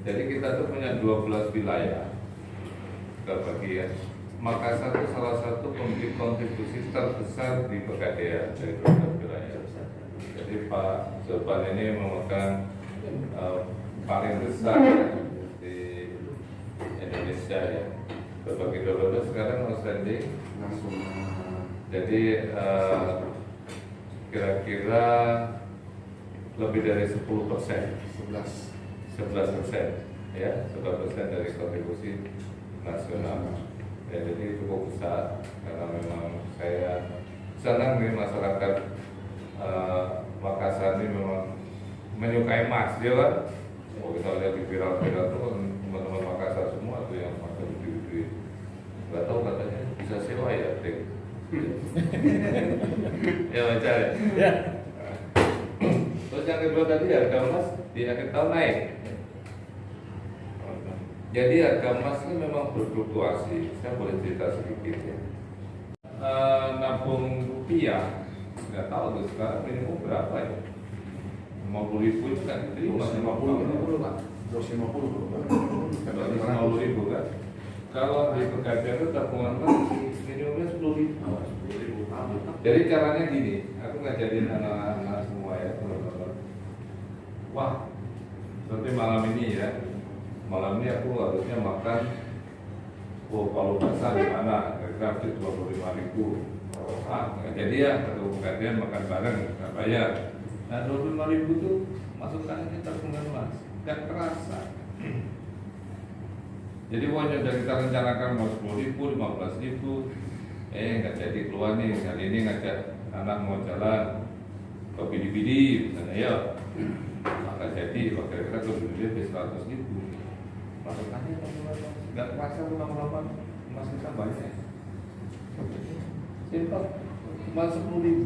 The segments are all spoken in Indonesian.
Jadi kita tuh punya 12 wilayah bagian. Makassar itu salah satu pemberi kontribusi terbesar di Pegadaian dari 12 wilayah. Jadi Pak Zulpan ini memegang paling besar di Indonesia ya. Berbagi 12 sekarang outstanding. Jadi kira-kira lebih dari 10%, 11% ya, 11% dari kontribusi nasional. Ya, jadi cukup besar karena memang saya senang nih masyarakat Makassar ini memang menyukai emas, ya kan? Oh, kita lihat di viral-viral tuh teman-teman Makassar semua tuh yang pakai duit-duit. Nggak tahu katanya bisa sewa ya, Dek. Ya baca ya. Ya. Terus yang kedua tadi harga emas di akhir tahun naik. Jadi harga emas ini memang berfluktuasi. Saya boleh cerita sedikit ya. Nabung rupiah, nggak tahu tuh sekarang minimum berapa ya? 50.000 itu kan? Jadi 50 lah. 250 kan? Kalau di Pegadaian itu tabungan emas minimumnya 10.000. Jadi caranya gini, aku ngajarin anak-anak semua ya teman-teman. Wah, seperti malam ini ya. Malam ini aku harusnya makan palu basah di mana? Kira-kira 25.000. Nggak jadi ya, satu Pegadaian makan bareng nggak bayar. Nah 25.000 itu masukkan ini tabungan emas, nggak terasa. Jadi uangnya udah kita rencanakan mau 10.000, 15.000, nggak jadi keluar nih. Kali ini ngajak anak mau jalan ke Bidi-Bidi misalnya ya, nggak jadi. Kira-kira ke Bidi-Bidi 100.000. Masukannya nggak terasa lama-lama emas kita banyak. Simpel, cuma 10.000.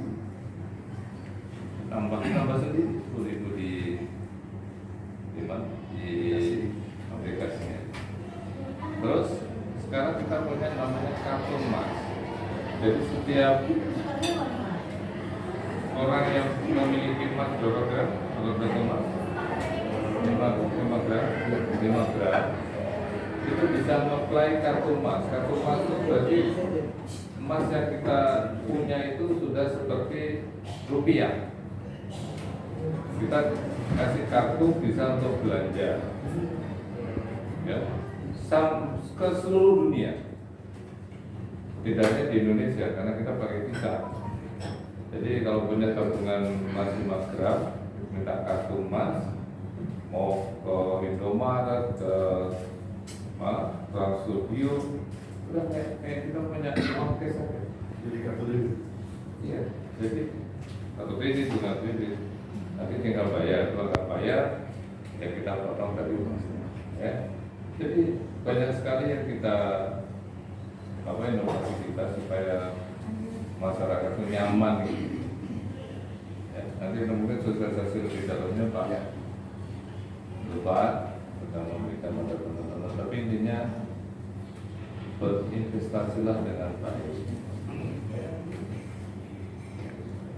Tambah sendiri 10.000 di aplikasinya. Terus sekarang kita punya namanya kartu emas. Jadi setiap orang yang memiliki emas berapa gram? Kalau emas 5 gram itu bisa apply kartu emas. Kartu emas itu berarti emas yang kita punya itu sudah seperti rupiah. Kita kasih kartu bisa untuk belanja ya, ke seluruh dunia. Tidak hanya di Indonesia karena kita pakai visa. Jadi kalau punya tabungan emas 5 gram, minta kartu emas, mau ke Indomaret, ke Trans Studio, udah kayak kita punya uang cash aja. Jadi kartu debit. Iya, jadi kartu kredit juga kredit. Nanti tinggal bayar, kalau nggak bayar ya kita potong dari uangnya. Ya, jadi banyak sekali yang kita inovasi kita supaya masyarakat itu nyaman gitu. Ya, nanti mungkin sosialisasi lebih dalamnya Pak Lupa sedang memberikan pada teman-teman. Tapi intinya berinvestasilah dengan baik.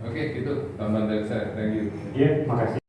Oke, gitu tambahan dari saya. Thank you. Iya, makasih.